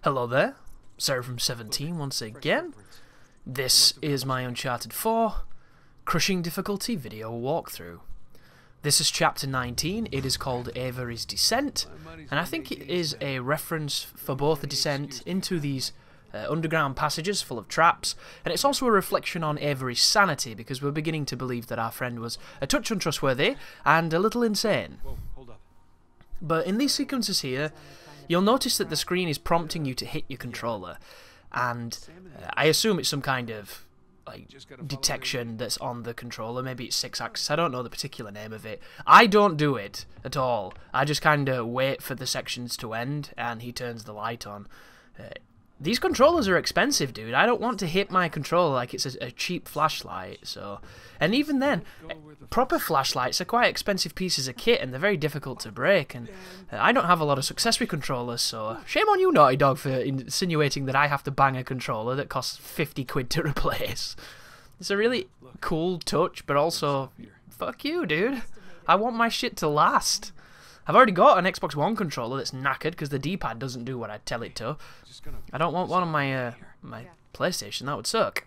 Hello there, Sarah from 17 once again. This is my Uncharted 4 Crushing Difficulty video walkthrough. This is chapter 19, it is called Averys Descent, and I think it is a reference for both the descent into these underground passages full of traps, and it's also a reflection on Avery's sanity, because we're beginning to believe that our friend was a touch untrustworthy and a little insane. But in these sequences here, you'll notice that the screen is prompting you to hit your controller, and I assume it's some kind of detection that's on the controller. Maybe it's 6-axis, I don't know the particular name of it. I don't do it at all. I just kind of wait for the sections to end and he turns the light on. These controllers are expensive, dude. I don't want to hit my controller like it's a cheap flashlight. And even then, proper flashlights are quite expensive pieces of kit, and they're very difficult to break. And I don't have a lot of success with controllers, so shame on you, Naughty Dog, for insinuating that I have to bang a controller that costs 50 quid to replace. It's a really cool touch, but also, fuck you, dude. I want my shit to last. I've already got an Xbox One controller that's knackered because the D-pad doesn't do what I tell it to. I don't want one on my my PlayStation. That would suck.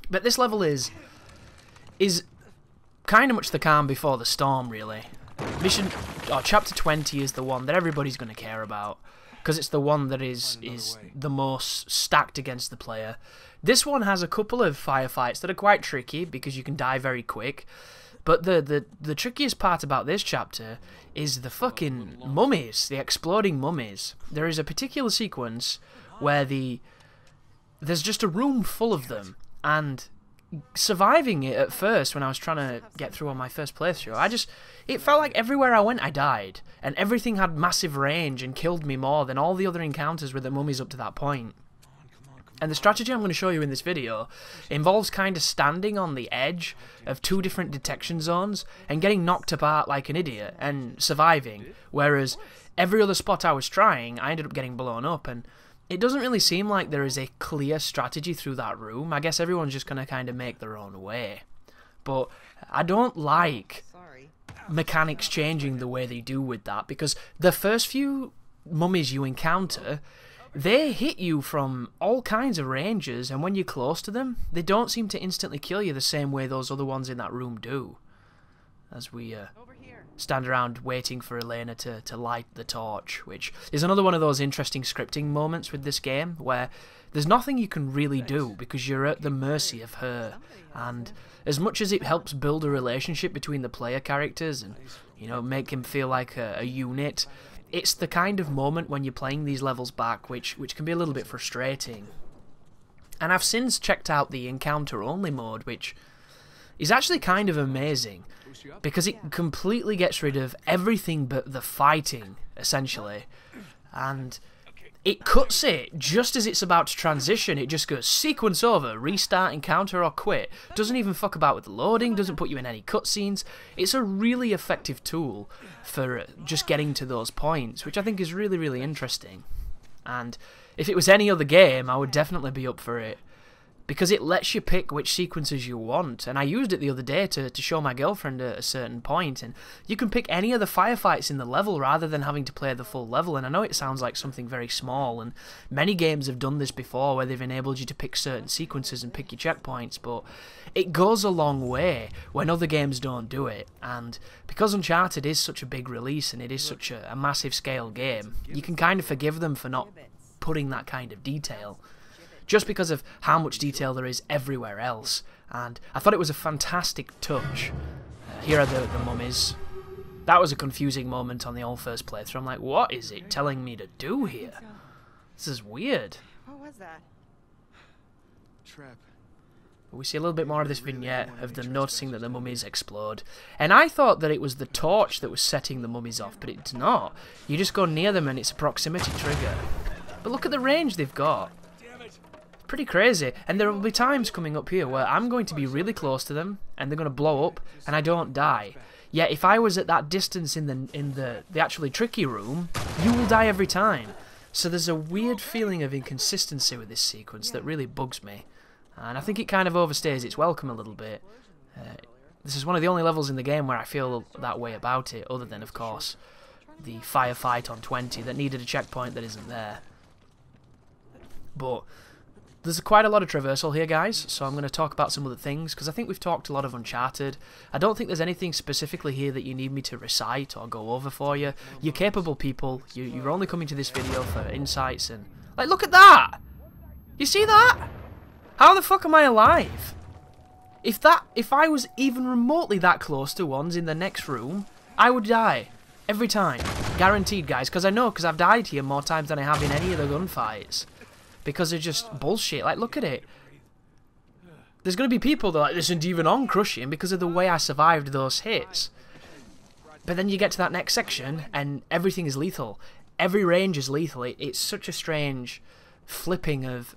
But this level is kind of much the calm before the storm, really. Chapter 20 is the one that everybody's going to care about, because it's the one that is the most stacked against the player. This one has a couple of firefights that are quite tricky because you can die very quick. But the trickiest part about this chapter is the fucking mummies, the exploding mummies. There is a particular sequence where there's just a room full of them, and surviving it at first when I was trying to get through on my first playthrough, it felt like everywhere I went I died, and everything had massive range and killed me more than all the other encounters with the mummies up to that point. And the strategy I'm going to show you in this video involves kind of standing on the edge of two different detection zones and getting knocked apart like an idiot and surviving, whereas every other spot I was trying, I ended up getting blown up, and it doesn't really seem like there is a clear strategy through that room. I guess everyone's just going to kind of make their own way. But I don't like mechanics changing the way they do with that, because the first few mummies you encounter, they hit you from all kinds of ranges, and when you're close to them, they don't seem to instantly kill you the same way those other ones in that room do. As we stand around waiting for Elena to light the torch, which is another one of those interesting scripting moments with this game, where there's nothing you can really do because you're at the mercy of her. And as much as it helps build a relationship between the player characters and, you know, make him feel like a unit, it's the kind of moment when you're playing these levels back which can be a little bit frustrating. And I've since checked out the encounter only mode, which is actually kind of amazing, because it completely gets rid of everything but the fighting, essentially. And it cuts it just as it's about to transition. It just goes sequence over, restart, encounter, or quit. Doesn't even fuck about with the loading, doesn't put you in any cutscenes. It's a really effective tool for just getting to those points, which I think is really, really interesting. And if it was any other game, I would definitely be up for it, because it lets you pick which sequences you want. And I used it the other day to show my girlfriend at a certain point, and you can pick any of the firefights in the level rather than having to play the full level. And I know it sounds like something very small, and many games have done this before where they've enabled you to pick certain sequences and pick your checkpoints, but it goes a long way when other games don't do it. And because Uncharted is such a big release and it is such a massive scale game, you can kind of forgive them for not putting that kind of detail, just because of how much detail there is everywhere else. And I thought it was a fantastic touch. Here are the mummies. That was a confusing moment on the old first playthrough. I'm like, what is it telling me to do here? This is weird. What was that? Trap. We see a little bit more of this vignette of them noticing that the mummies explode. And I thought that it was the torch that was setting the mummies off, but it's not. You just go near them and it's a proximity trigger. But look at the range they've got. Pretty crazy. And there will be times coming up here where I'm going to be really close to them and they're going to blow up and I don't die. Yet if I was at that distance in the actually tricky room, you will die every time. So there's a weird feeling of inconsistency with this sequence that really bugs me, and I think it kind of overstays its welcome a little bit. This is one of the only levels in the game where I feel that way about it, other than, of course, the firefight on 20 that needed a checkpoint that isn't there. But there's quite a lot of traversal here, guys, so I'm going to talk about some other things, because I think we've talked a lot of Uncharted. I don't think there's anything specifically here that you need me to recite or go over for you. You're capable people. You're only coming to this video for insights and... Like, look at that! You see that? How the fuck am I alive? If I was even remotely that close to ones in the next room, I would die. Every time. Guaranteed, guys, because I've died here more times than I have in any of the gunfights. Because they're just bullshit. Like, look at it. There's going to be people that are like, this isn't even on crushing because of the way I survived those hits. But then you get to that next section and everything is lethal. Every range is lethal. It's such a strange flipping of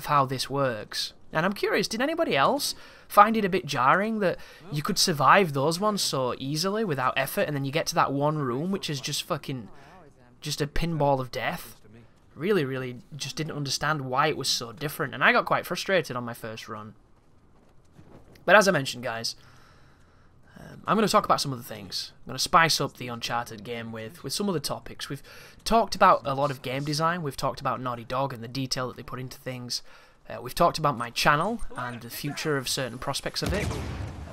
how this works. And I'm curious, did anybody else find it a bit jarring that you could survive those ones so easily without effort, and then you get to that one room which is just fucking... just a pinball of death? Really just didn't understand why it was so different, and I got quite frustrated on my first run. But as I mentioned, guys, I'm going to talk about some other things. I'm going to spice up the Uncharted game with some other topics. We've talked about a lot of game design. We've talked about Naughty Dog and the detail that they put into things. We've talked about my channel and the future of certain prospects of it.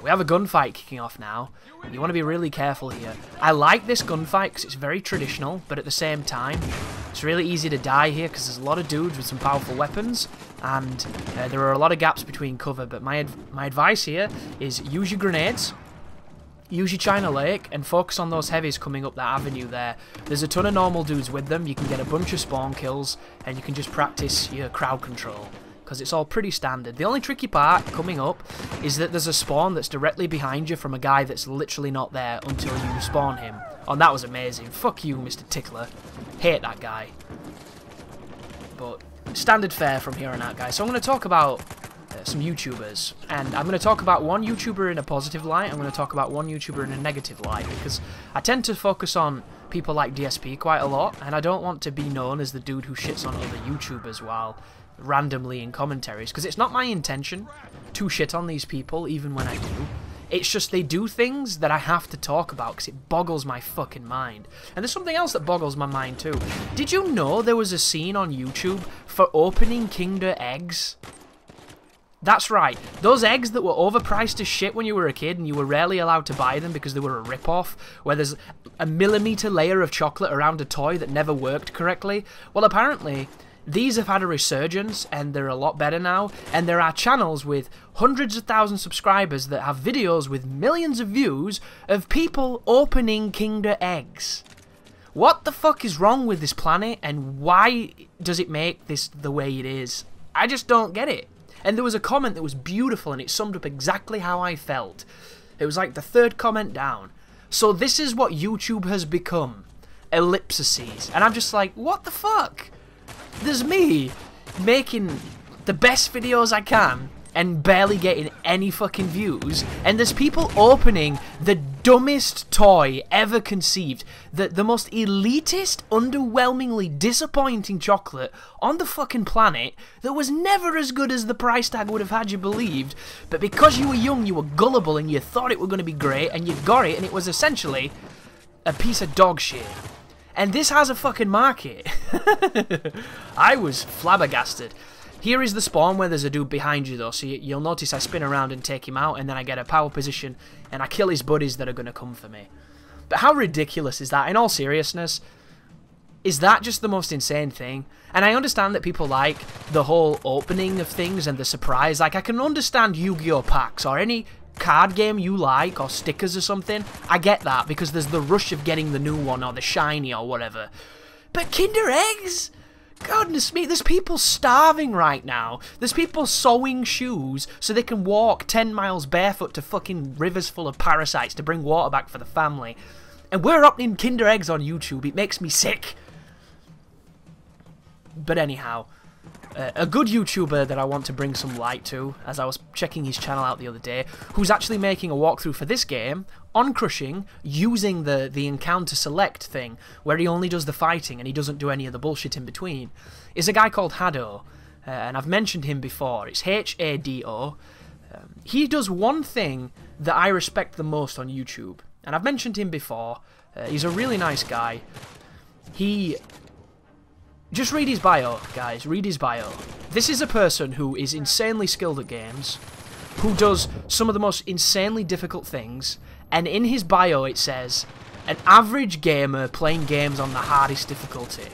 We have a gunfight kicking off now. You want to be really careful here. I like this gunfight because it's very traditional, but at the same time, it's really easy to die here because there's a lot of dudes with some powerful weapons, and there are a lot of gaps between cover. But my advice here is use your grenades, use your China Lake, and focus on those heavies coming up that avenue there. There's a ton of normal dudes with them. You can get a bunch of spawn kills, and you can just practice your crowd control, because it's all pretty standard. The only tricky part coming up is that there's a spawn that's directly behind you from a guy that's literally not there until you spawn him. Oh, and that was amazing. Fuck you, Mr. Tickler. Hate that guy. But standard fare from here on out, guys. So I'm going to talk about some YouTubers, and I'm going to talk about one YouTuber in a positive light. I'm going to talk about one YouTuber in a negative light, because I tend to focus on people like DSP quite a lot, and I don't want to be known as the dude who shits on other YouTubers while randomly in commentaries, because it's not my intention to shit on these people even when I do. It's just they do things that I have to talk about because it boggles my fucking mind. And there's something else that boggles my mind too. Did you know there was a scene on YouTube for opening Kinder eggs? That's right, those eggs that were overpriced as shit when you were a kid and you were rarely allowed to buy them because they were a rip-off, where there's a millimeter layer of chocolate around a toy that never worked correctly. Well, apparently these have had a resurgence, and they're a lot better now, and there are channels with hundreds of thousands of subscribers that have videos with millions of views of people opening Kinder eggs. What the fuck is wrong with this planet, and why does it make this the way it is? I just don't get it. And there was a comment that was beautiful, and it summed up exactly how I felt. It was like the third comment down. So this is what YouTube has become. Ellipses. And I'm just like, what the fuck? There's me making the best videos I can and barely getting any fucking views, and there's people opening the dumbest toy ever conceived, the most elitist, underwhelmingly disappointing chocolate on the fucking planet that was never as good as the price tag would have had you believed, but because you were young, you were gullible, and you thought it were going to be great, and you got it, and it was essentially a piece of dog shit. And this has a fucking market. I was flabbergasted. Here is the spawn where there's a dude behind you though, so you'll notice I spin around and take him out, and then I get a power position and I kill his buddies that are going to come for me. But how ridiculous is that? In all seriousness, is that just the most insane thing? And I understand that people like the whole opening of things and the surprise. Like, I can understand Yu-Gi-Oh! Packs or any card game you like, or stickers or something. I get that, because there's the rush of getting the new one or the shiny or whatever. But Kinder Eggs? Goodness me, there's people starving right now. There's people sewing shoes so they can walk 10 miles barefoot to fucking rivers full of parasites to bring water back for the family. And we're opening Kinder Eggs on YouTube. It makes me sick. But anyhow, a good YouTuber that I want to bring some light to, as I was checking his channel out the other day, who's actually making a walkthrough for this game on Crushing using the encounter select thing, where he only does the fighting and he doesn't do any of the bullshit in between, is a guy called Hado, and I've mentioned him before. It's H-A-D-O. He does one thing that I respect the most on YouTube, and I've mentioned him before. He's a really nice guy. He Just read his bio, guys. Read his bio. This is a person who is insanely skilled at games, who does some of the most insanely difficult things, and in his bio it says, an average gamer playing games on the hardest difficulty.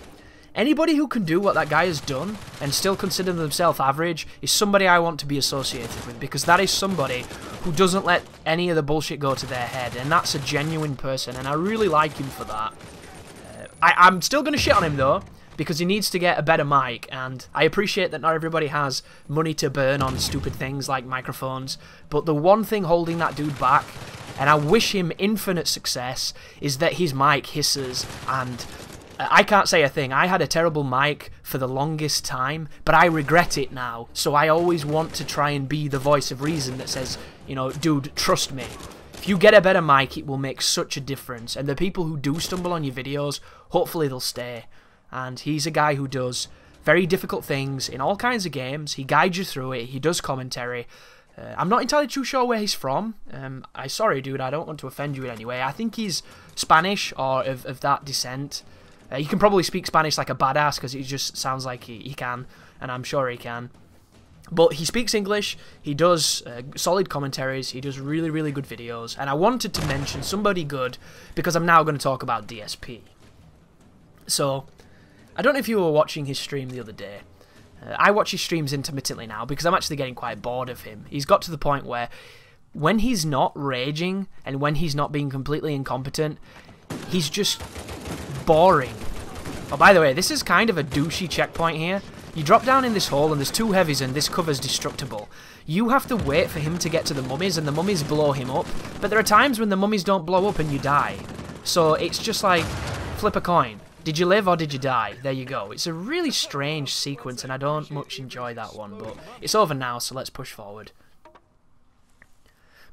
Anybody who can do what that guy has done and still consider themselves average is somebody I want to be associated with, because that is somebody who doesn't let any of the bullshit go to their head, and that's a genuine person, and I really like him for that. I'm still going to shit on him though, because he needs to get a better mic, and I appreciate that not everybody has money to burn on stupid things like microphones, but the one thing holding that dude back, and I wish him infinite success, is that his mic hisses, and I can't say a thing. I had a terrible mic for the longest time, but I regret it now, so I always want to try and be the voice of reason that says, you know, dude, trust me. If you get a better mic, it will make such a difference, and the people who do stumble on your videos, hopefully they'll stay. And he's a guy who does very difficult things in all kinds of games. He guides you through it. He does commentary. I'm not entirely too sure where he's from. Sorry, dude, I don't want to offend you in any way. I think he's Spanish or of that descent. He can probably speak Spanish like a badass because he just sounds like he can, and I'm sure he can. But he speaks English, he does solid commentaries, he does really, really good videos, and I wanted to mention somebody good because I'm now going to talk about DSP. So, I don't know if you were watching his stream the other day. I watch his streams intermittently now because I'm actually getting quite bored of him. He's got to the point where when he's not raging and when he's not being completely incompetent, he's just boring. Oh, by the way, this is kind of a douchey checkpoint here. You drop down in this hole and there's two heavies and this cover's destructible. You have to wait for him to get to the mummies and the mummies blow him up, but there are times when the mummies don't blow up and you die. So it's just like, flip a coin. Did you live or did you die? There you go. It's a really strange sequence and I don't much enjoy that one, but it's over now, so let's push forward.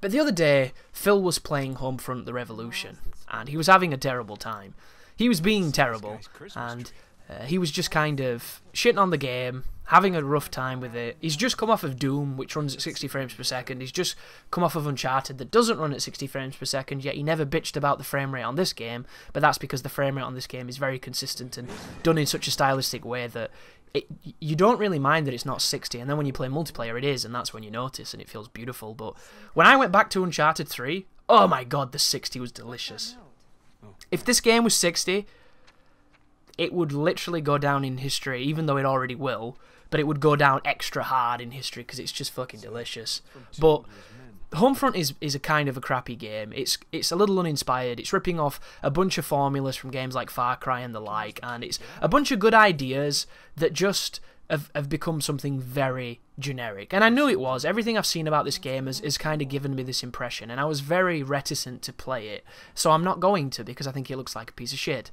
But the other day, Phil was playing Homefront: The Revolution, and he was having a terrible time. He was being terrible, and he was just kind of shitting on the game, having a rough time with it. He's just come off of Doom, which runs at 60 frames per second. He's just come off of Uncharted that doesn't run at 60 frames per second, yet he never bitched about the frame rate on this game, but that's because the frame rate on this game is very consistent and done in such a stylistic way that you don't really mind that it's not 60, and then when you play multiplayer it is, and that's when you notice, and it feels beautiful. But when I went back to Uncharted 3, oh my god, the 60 was delicious. If this game was 60, it would literally go down in history, even though it already will, but it would go down extra hard in history because it's just fucking delicious. But Homefront is a kind of a crappy game. It's a little uninspired. It's ripping off a bunch of formulas from games like Far Cry and the like, and it's a bunch of good ideas that just have become something very generic. And I knew it was. Everything I've seen about this game has kind of given me this impression, and I was very reticent to play it, so I'm not going to because I think it looks like a piece of shit.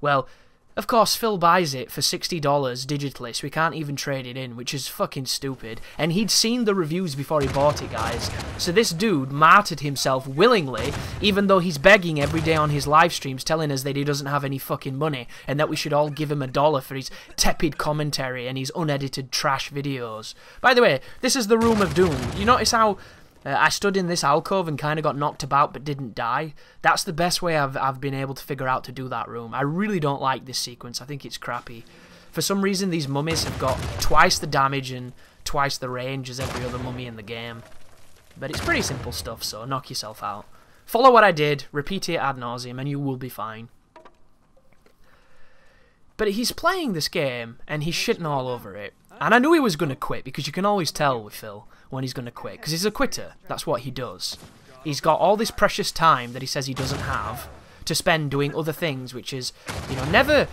Well, of course, Phil buys it for $60 digitally, so we can't even trade it in, which is fucking stupid. And he'd seen the reviews before he bought it, guys. So this dude martyred himself willingly, even though he's begging every day on his live streams, telling us that he doesn't have any fucking money, and that we should all give him $1 for his tepid commentary and his unedited trash videos. By the way, this is the Room of Doom. You notice how I stood in this alcove and kind of got knocked about but didn't die? That's the best way I've been able to figure out to do that room. I really don't like this sequence. I think it's crappy. For some reason, these mummies have got twice the damage and twice the range as every other mummy in the game. But it's pretty simple stuff, so knock yourself out. Follow what I did, repeat it ad nauseum, and you will be fine. But he's playing this game, and he's shitting all over it. And I knew he was going to quit, because you can always tell with Phil when he's going to quit, because he's a quitter. That's what he does. He's got all this precious time that he says he doesn't have to spend doing other things, which is, you know, never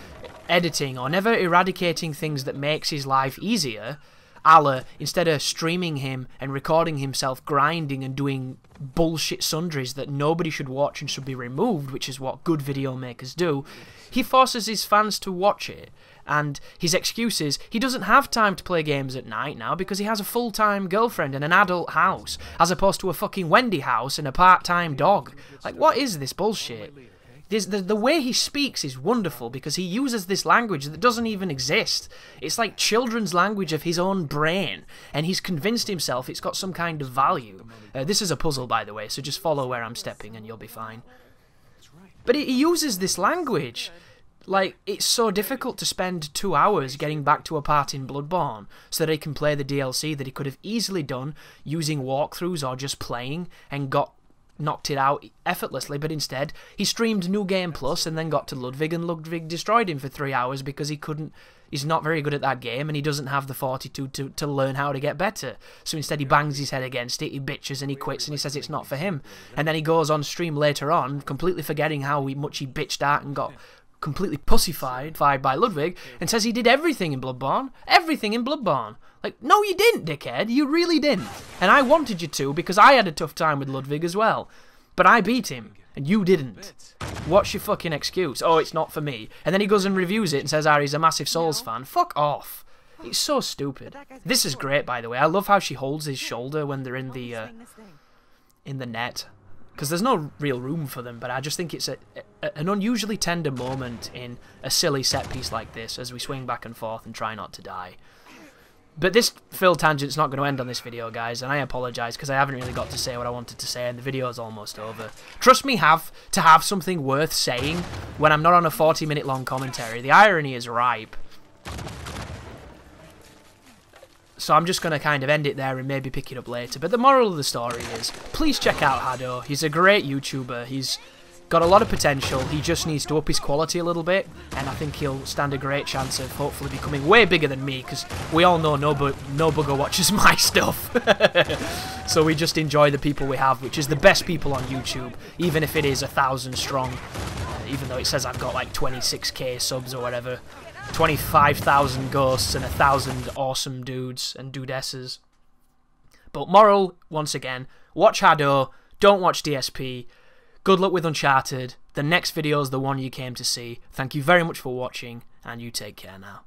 editing or never eradicating things that makes his life easier, a la, instead of streaming him and recording himself grinding and doing bullshit sundries that nobody should watch and should be removed, which is what good video makers do, he forces his fans to watch it. And his excuse is he doesn't have time to play games at night now because he has a full-time girlfriend and an adult house, as opposed to a fucking Wendy house and a part-time dog. Like, what is this bullshit? The way he speaks is wonderful because he uses this language that doesn't even exist. It's like children's language of his own brain, and he's convinced himself it's got some kind of value. This is a puzzle, by the way, so just follow where I'm stepping and you'll be fine. But he uses this language Like, it's so difficult to spend 2 hours getting back to a part in Bloodborne so that he can play the DLC that he could have easily done using walkthroughs or just playing and knocked it out effortlessly, but instead he streamed New Game Plus and then got to Ludwig, and Ludwig destroyed him for 3 hours because he's not very good at that game and he doesn't have the fortitude to learn how to get better. So instead he bangs his head against it, he bitches and he quits and he says it's not for him. And then he goes on stream later on, completely forgetting how much he bitched at and got completely pussified by Ludwig, and says he did everything in Bloodborne. Everything in Bloodborne. Like, no you didn't, dickhead. You really didn't. And I wanted you to because I had a tough time with Ludwig as well. But I beat him, and you didn't. What's your fucking excuse? Oh, it's not for me. And then he goes and reviews it and says Ary's a massive Souls fan. Fuck off. It's so stupid. This is great, by the way. I love how she holds his shoulder when they're in the net. Because there's no real room for them, but I just think it's an unusually tender moment in a silly set piece like this as we swing back and forth and try not to die. But this Phil tangent's not going to end on this video, guys, and I apologise because I haven't really got to say what I wanted to say and the video's almost over. Trust me, to have something worth saying when I'm not on a 40-minute long commentary. The irony is ripe. So I'm just going to kind of end it there and maybe pick it up later. But the moral of the story is, please check out Hado. He's a great YouTuber. He's got a lot of potential. He just needs to up his quality a little bit. And I think he'll stand a great chance of hopefully becoming way bigger than me. Because we all know no bugger watches my stuff. So we just enjoy the people we have, which is the best people on YouTube. Even if it is 1,000 strong. Even though it says I've got like 26k subs or whatever. 25,000 ghosts and 1,000 awesome dudes and dudesses. But moral, once again, watch Hado, don't watch DSP. Good luck with Uncharted. The next video is the one you came to see. Thank you very much for watching, and you take care now.